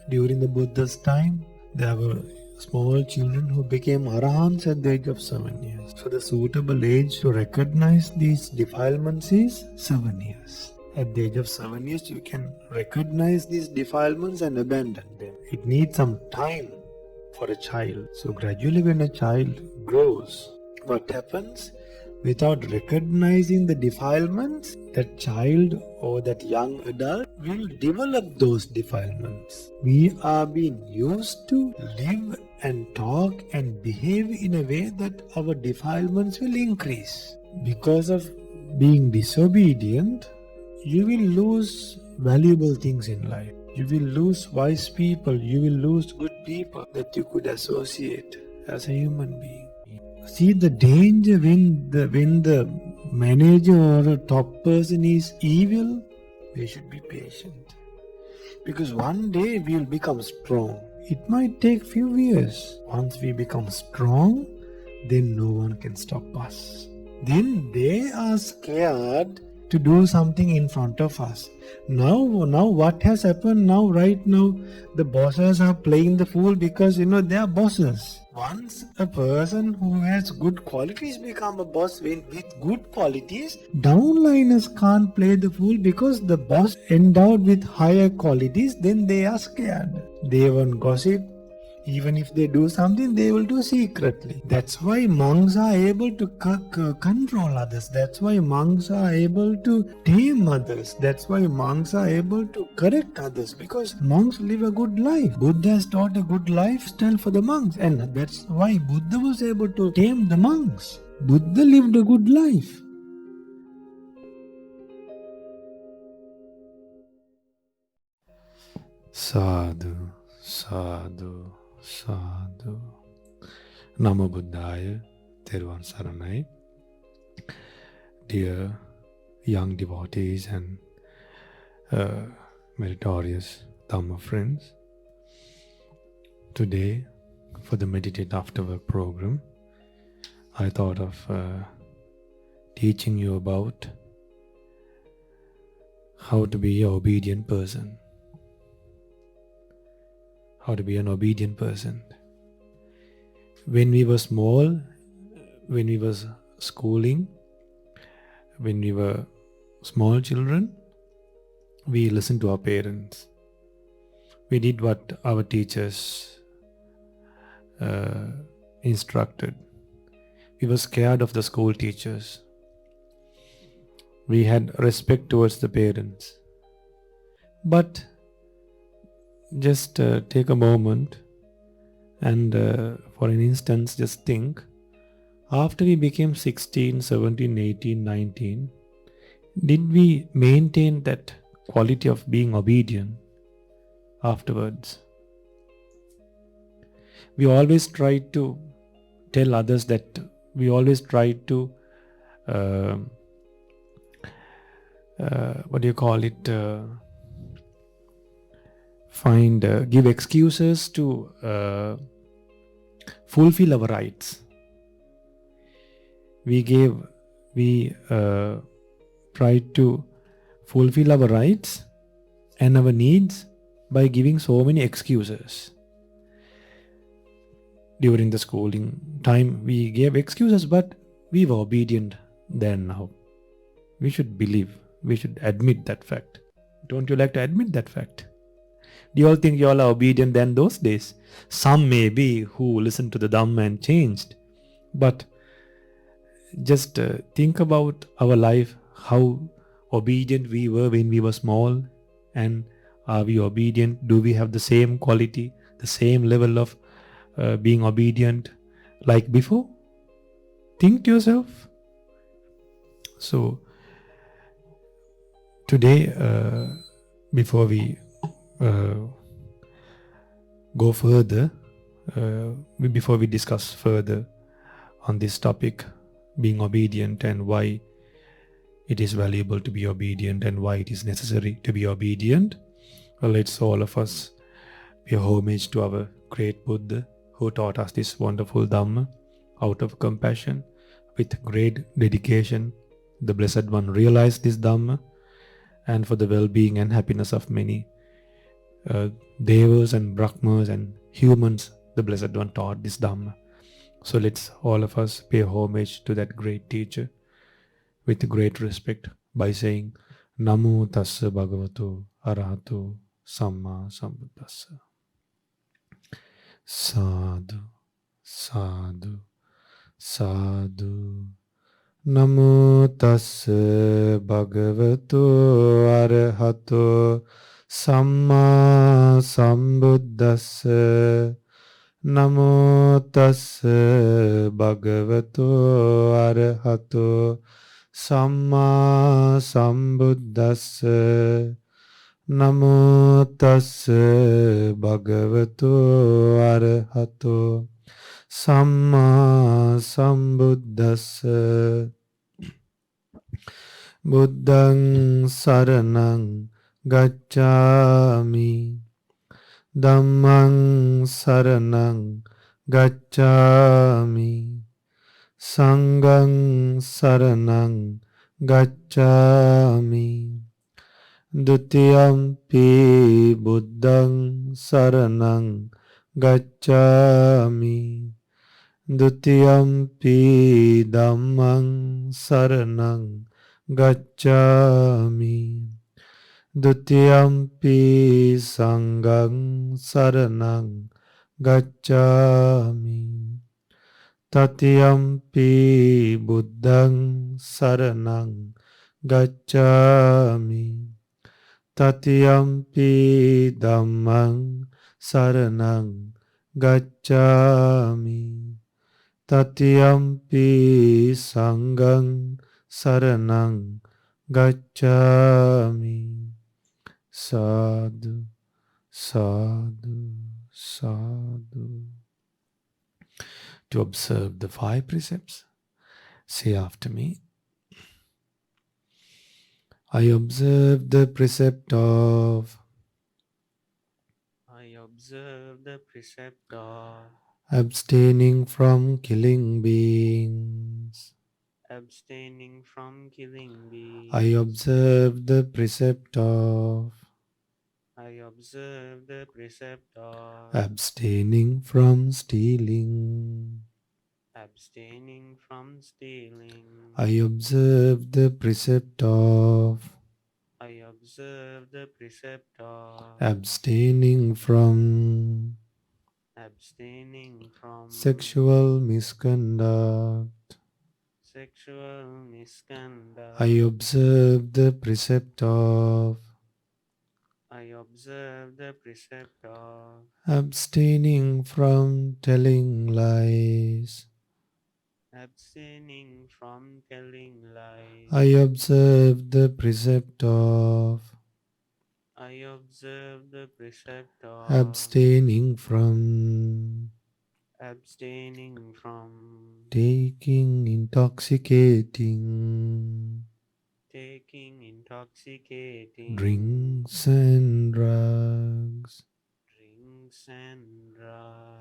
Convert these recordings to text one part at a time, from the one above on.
During the Buddha's time, there were small children who became arahants at the age of 7 years. So the suitable age to recognize these defilements is 7 years. At the age of 7 years, you can recognize these defilements and abandon them. It needs some time for a child. So gradually when a child grows, what happens? Without recognizing the defilements, that child or that young adult will develop those defilements. We are being used to live and talk and behave in a way that our defilements will increase. Because of being disobedient, you will lose valuable things in life. You will lose wise people. You will lose good people that you could associate as a human being. See the danger when the manager or a top person is evil. We should be patient, because one day we will become strong. It might take few years. Once we become strong, then no one can stop us. Then they are scared to do something in front of us. Now what has happened now, right now, the bosses are playing the fool because they are bosses. Once a person who has good qualities become a boss with good qualities, downliners can't play the fool because the boss endowed with higher qualities, then they are scared. They won't gossip. Even if they do something, they will do secretly. That's why monks are able to control others. That's why monks are able to tame others. That's why monks are able to correct others, because monks live a good life. Buddha has taught a good lifestyle for the monks, and that's why Buddha was able to tame the monks. Buddha lived a good life. Sadhu, sadhu, sadhu. Namo Buddhaya, Theravada Saranai. Dear young devotees and meritorious Dhamma friends, today for the Meditate After Work program, I thought of teaching you about how to be an obedient person. How to be an obedient person. When we were small, when we were schooling, when we were small children, we listened to our parents. We did what our teachers instructed. We were scared of the school teachers. We had respect towards the parents. But just take a moment and for an instance just think, after we became 16, 17, 18, 19, did we maintain that quality of being obedient afterwards? We always try to tell others that we always try to give excuses to fulfill our rights. We tried to fulfill our rights and our needs by giving so many excuses. During the schooling time, we gave excuses, but we were obedient then. Now we should admit that fact. Don't you like to admit that fact? Do you all think you all are obedient than those days? Some may be who listened to the Dhamma and changed. But just think about our life, how obedient we were when we were small, and are we obedient? Do we have the same quality, the same level of being obedient like before? Think to yourself. So today, before we go further, before we discuss further on this topic, being obedient and why it is valuable to be obedient and why it is necessary to be obedient, let's all of us pay homage to our great Buddha who taught us this wonderful Dhamma out of compassion. With great dedication, the Blessed One realized this Dhamma, and for the well-being and happiness of many, Devas and Brahmas and humans, the Blessed One taught this Dhamma. So let's all of us pay homage to that great teacher with great respect by saying Namo Tassa Bhagavato Arahato Samma Sambuddhassa. Sadhu, sadhu, sadhu. Namo Tassa Bhagavato Arahato Samma Sambuddhassa. Namo Tassa Bhagavato Arahato Samma Sambuddhassa. Namo Tassa Bhagavato Arahato Samma Sambuddhassa. Buddhaṃ Saraṇaṃ Gacchāmi. Dhammaṃ Saraṇaṃ Gacchāmi. Sanghaṃ Saraṇaṃ Gacchāmi. Dutiyampi Buddhaṃ Saraṇaṃ Gacchāmi. Dutiyampi Dhammaṃ Saraṇaṃ Gacchāmi. Dutiyampi Sanghaṃ Saraṇaṃ Gacchāmi. Tatiyampi Buddhaṃ Saraṇaṃ Gacchāmi. Tatiyampi Dhammaṃ Saraṇaṃ Gacchāmi. Tatiyampi Sanghaṃ Saraṇaṃ Gacchāmi. Sadhu, sadhu, sadhu. To observe the 5 precepts, say after me. I observe the precept of abstaining from killing beings. I observe the precept of abstaining from stealing. I observe the precept of abstaining from sexual misconduct. I observe the precept of abstaining from telling lies. I observe the precept of abstaining from taking intoxicating drinks and drugs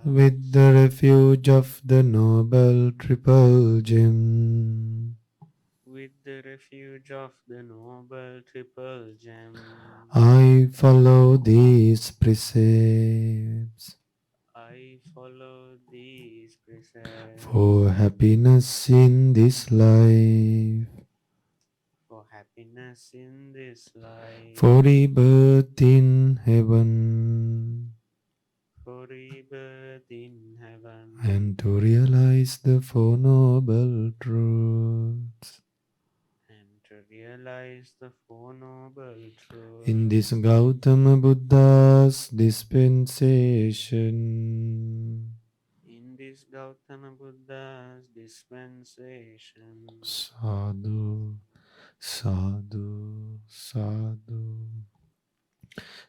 with the refuge of the Noble Triple Gem. I follow these precepts for happiness in this life, for rebirth in heaven, and to realize the Four Noble Truths. In this Gautama Buddha's dispensation. Sadhu, sadhu, sadhu.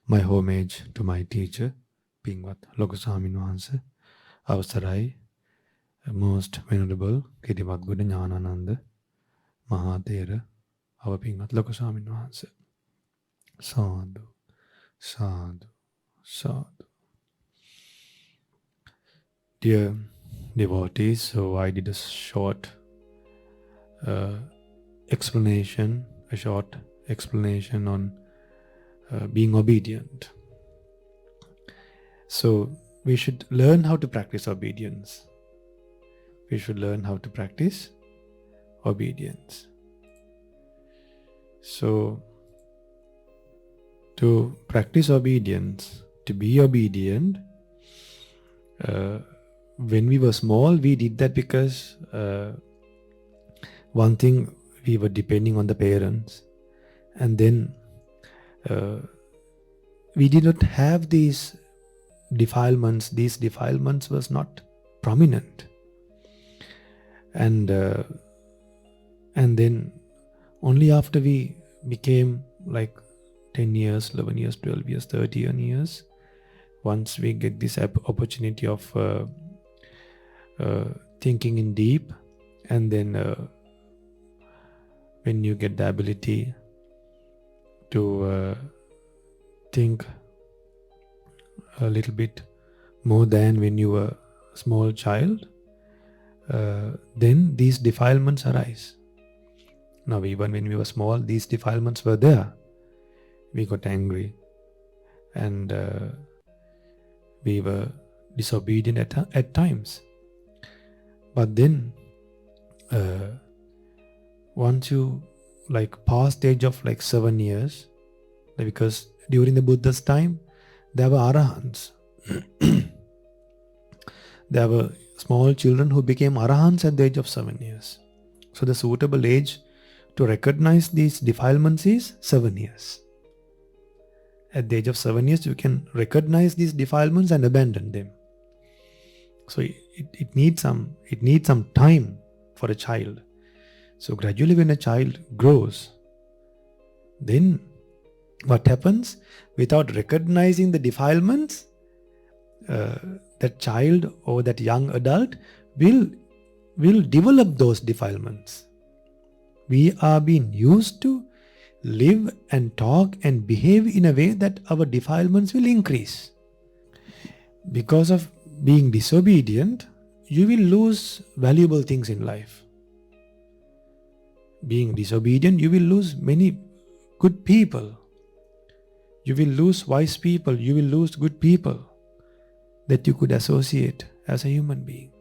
My homage to my teacher, Pingwat Loka Swamin Wahanse, Avasarai, Most Venerable Kitimat Buddha Jnanananda Mahathera, our Pingwat Loka Swamin Wahanse. Sadhu, sadhu, sadhu. Dear devotees, so I did a short explanation on being obedient. So we should learn how to practice obedience. We should learn how to practice obedience. So to practice obedience, to be obedient, when we were small, we did that because one thing, we were depending on the parents, and then we did not have these defilements. These defilements was not prominent, and then only after we became like 10 years, 11 years, 12 years, 13 years, once we get this opportunity of thinking in deep, and then when you get the ability to think a little bit more than when you were a small child, then these defilements arise. Now, even when we were small, these defilements were there. We got angry, and we were disobedient at times. But then once you past the age of 7 years, because during the Buddha's time there were arahants. There were small children who became arahants at the age of 7 years. So the suitable age to recognize these defilements is 7 years. At the age of 7 years, you can recognize these defilements and abandon them. So it needs some time for a child. So gradually, when a child grows, then what happens? Without recognizing the defilements, that child or that young adult will develop those defilements. We are being used to live and talk and behave in a way that our defilements will increase. Because of being disobedient, you will lose valuable things in life. Being disobedient, you will lose many good people. You will lose wise people. You will lose good people that you could associate as a human being.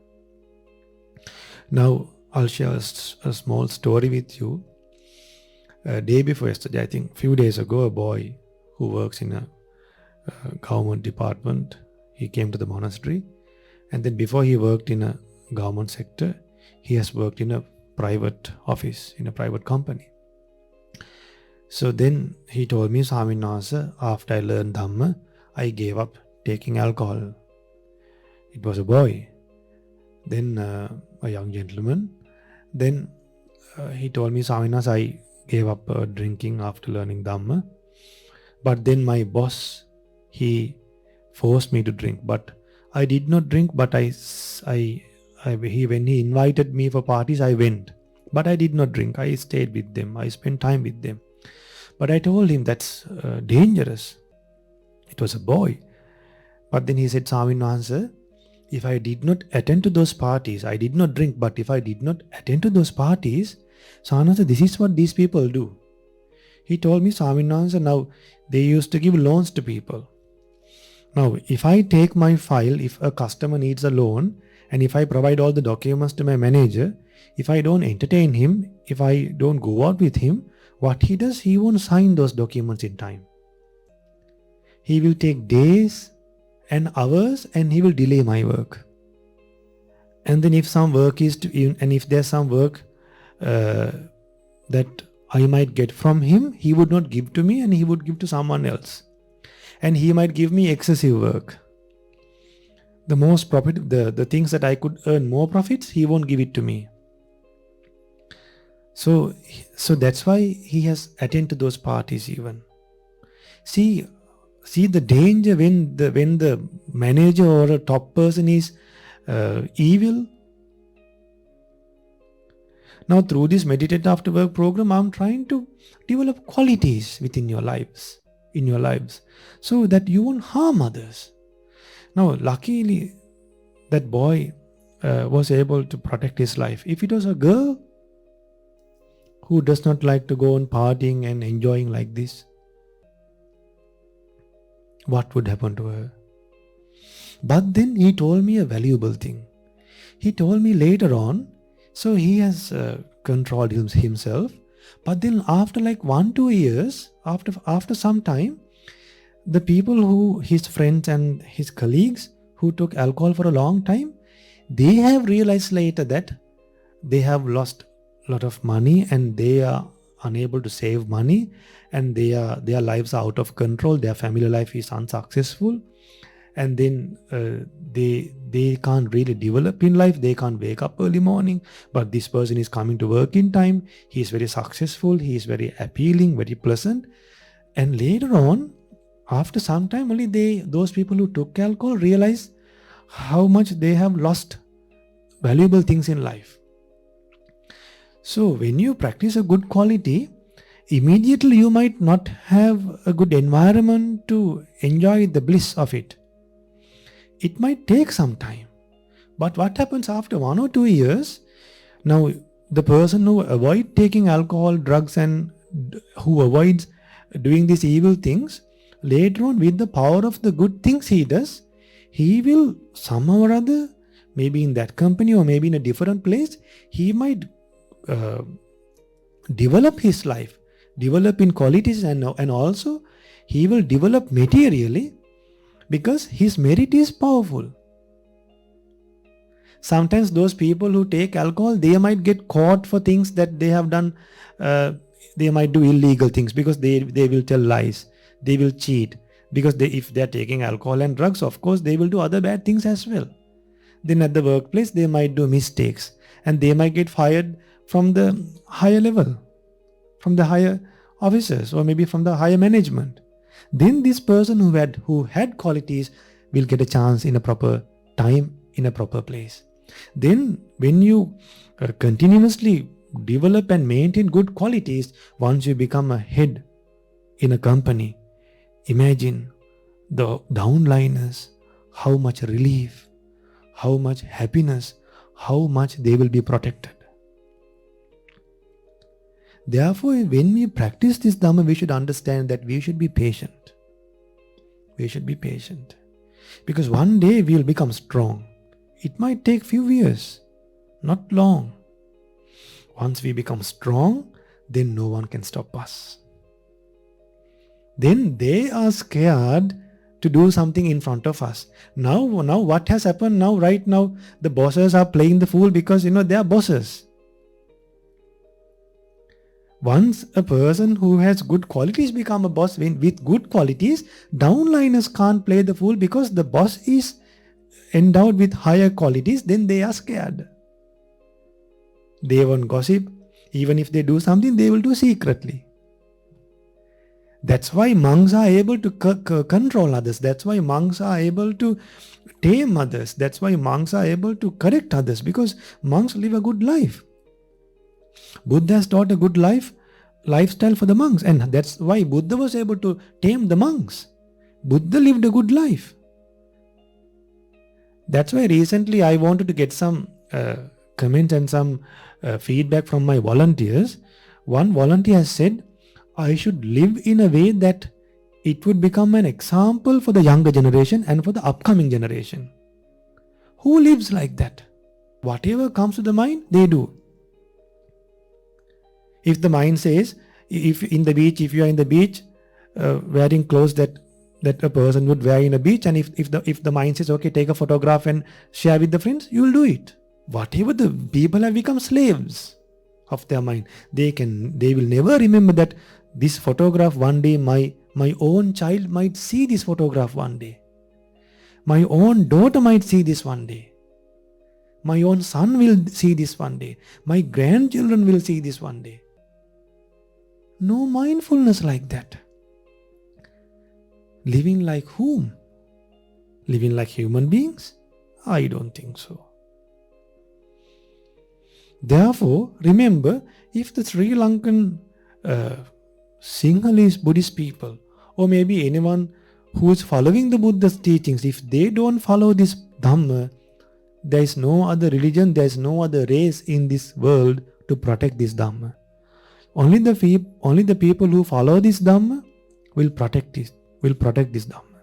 Now, I'll share a small story with you. Day before yesterday, I think a few days ago, a boy who works in a government department, he came to the monastery, and then before he worked in a government sector, he has worked in a private office, in a private company. So then he told me, Mahamevnawa, after I learned Dhamma, I gave up taking alcohol. It was a boy. Then a young gentleman. Then he told me, Mahamevnawa, I gave up drinking after learning Dhamma. But then my boss, he forced me to drink. But I did not drink, but when he invited me for parties, I went. But I did not drink. I stayed with them. I spent time with them. But I told him that's dangerous. It was a boy. But then he said, Mahamevnawa, if I did not attend to those parties, I did not drink, but if I did not attend to those parties, Mahamevnawa, this is what these people do. He told me, Mahamevnawa, now they used to give loans to people. Now, if I take my file, if a customer needs a loan, and if I provide all the documents to my manager, if I don't entertain him, if I don't go out with him, what he does, he won't sign those documents in time. He will take days and hours, and he will delay my work. And then if some work and if there's some work that I might get from him, he would not give to me, and he would give to someone else. And he might give me excessive work. The most profit, the things that I could earn more profits, he won't give it to me. So that's why he has attended to those parties even. See the danger when the manager or a top person is evil. Now, through this Meditate After Work program, I'm trying to develop qualities within your lives, so that you won't harm others. Now, luckily, that boy was able to protect his life. If it was a girl who does not like to go on partying and enjoying like this, what would happen to her? But then he told me a valuable thing. He told me later on, so he has controlled himself. But then after like 1-2 years, after some time, the people who, his friends and his colleagues who took alcohol for a long time, they have realized later that they have lost a lot of money and they are unable to save money, and their lives are out of control, their family life is unsuccessful, and then they can't really develop in life, they can't wake up early morning, but this person is coming to work in time, he is very successful, he is very appealing, very pleasant. And later on, after some time, only those people who took alcohol realize how much they have lost valuable things in life. So when you practice a good quality, immediately you might not have a good environment to enjoy the bliss of it. It might take some time. But what happens after 1 or 2 years? Now, the person who avoids taking alcohol, drugs, and who avoids doing these evil things, later on, with the power of the good things he does, he will somehow or other, maybe in that company or maybe in a different place, he might develop his life, develop in qualities, and also he will develop materially, because his merit is powerful. Sometimes those people who take alcohol, they might get caught for things that they have done. They might do illegal things because they will tell lies, they will cheat, because if they are taking alcohol and drugs, of course they will do other bad things as well. Then at the workplace they might do mistakes and they might get fired from the higher level, from the higher officers, or maybe from the higher management. Then this person who had qualities will get a chance in a proper time, in a proper place. Then when you continuously develop and maintain good qualities, once you become a head in a company, imagine the downliners, how much relief, how much happiness, how much they will be protected. Therefore, when we practice this Dhamma, we should understand that we should be patient. We should be patient. Because one day we will become strong. It might take few years, not long. Once we become strong, then no one can stop us. Then they are scared to do something in front of us. Now what has happened now, right now, the bosses are playing the fool because, they are bosses. Once a person who has good qualities become a boss with good qualities, downliners can't play the fool because the boss is endowed with higher qualities, then they are scared. They won't gossip. Even if they do something, they will do secretly. That's why monks are able to control others. That's why monks are able to tame others. That's why monks are able to correct others, because monks live a good life. Buddha has taught a good lifestyle for the monks, and that's why Buddha was able to tame the monks. Buddha lived a good life. That's why recently I wanted to get some comments and some feedback from my volunteers. One volunteer has said, I should live in a way that it would become an example for the younger generation and for the upcoming generation. Who lives like that? Whatever comes to the mind, they do. If the mind says, if you are in the beach, wearing clothes that a person would wear in a beach, and if the mind says, okay, take a photograph and share with the friends, you will do it. Whatever, the people have become slaves of their mind. They will never remember that this photograph one day, my own child might see this photograph one day. My own daughter might see this one day. My own son will see this one day. My grandchildren will see this one day. No mindfulness like that. Living like whom? Living like human beings? I don't think so. Therefore, remember, if the Sri Lankan Sinhalese Buddhist people, or maybe anyone who is following the Buddha's teachings, if they don't follow this Dhamma, there is no other religion, there is no other race in this world to protect this Dhamma. Only the people who follow this Dhamma will protect this Dhamma.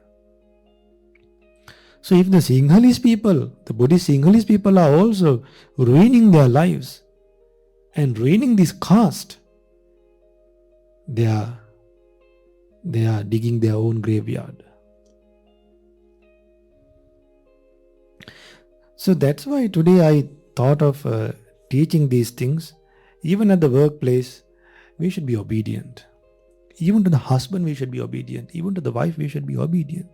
So if the Sinhalese people, the Buddhist Sinhalese people are also ruining their lives and ruining this caste, they are digging their own graveyard. So that's why today I thought of teaching these things. Even at the workplace, we should be obedient. Even to the husband, we should be obedient. Even to the wife, we should be obedient.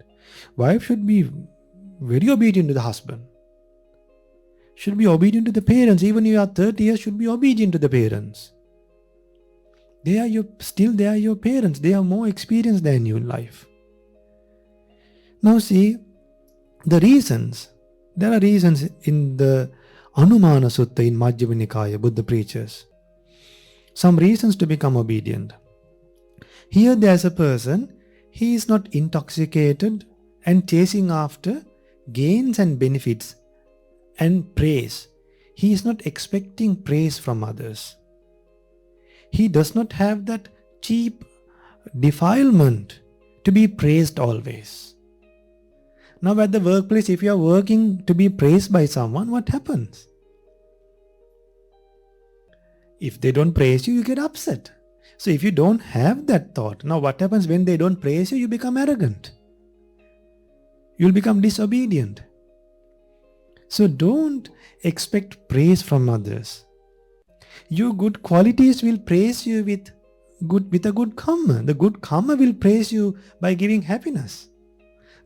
Wife should be very obedient to the husband. Should be obedient to the parents. Even if you are 30 years, should be obedient to the parents. They are your parents. They are more experienced than you in life. Now see, the reasons. There are reasons in the Anumana Sutta in Majjhima Nikaya, Buddha preaches. Some reasons to become obedient. Here there's a person, he is not intoxicated and chasing after gains and benefits and praise. He is not expecting praise from others. He does not have that cheap defilement to be praised always. Now at the workplace, if you are working to be praised by someone, what happens? If they don't praise you, you get upset. So if you don't have that thought, now what happens when they don't praise you? You become arrogant. You'll become disobedient. So don't expect praise from others. Your good qualities will praise you with a good kamma. The good kamma will praise you by giving happiness.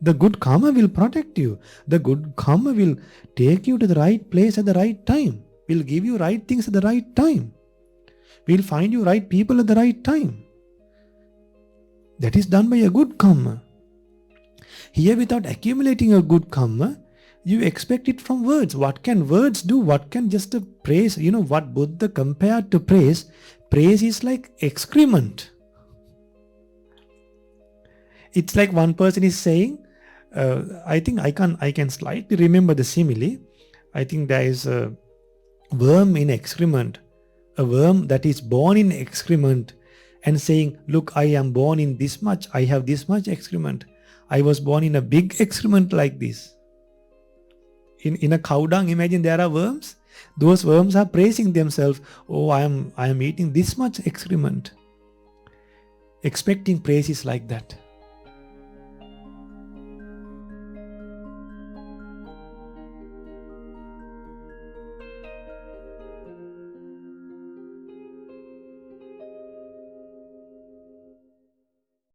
The good karma will protect you. The good karma will take you to the right place at the right time. Will give you right things at the right time. Will find you right people at the right time. That is done by a good karma. Here, without accumulating a good karma, you expect it from words. What can words do? What can just a praise? You know what Buddha compared to praise? Praise is like excrement. It's like one person is saying, I think I can slightly remember the simile. I think there is a worm in excrement, a worm that is born in excrement and saying, look, I am born in this much, I have this much excrement. I was born in a big excrement like this. In a cow dung, imagine there are worms. Those worms are praising themselves. Oh, I am eating this much excrement. Expecting praise is like that.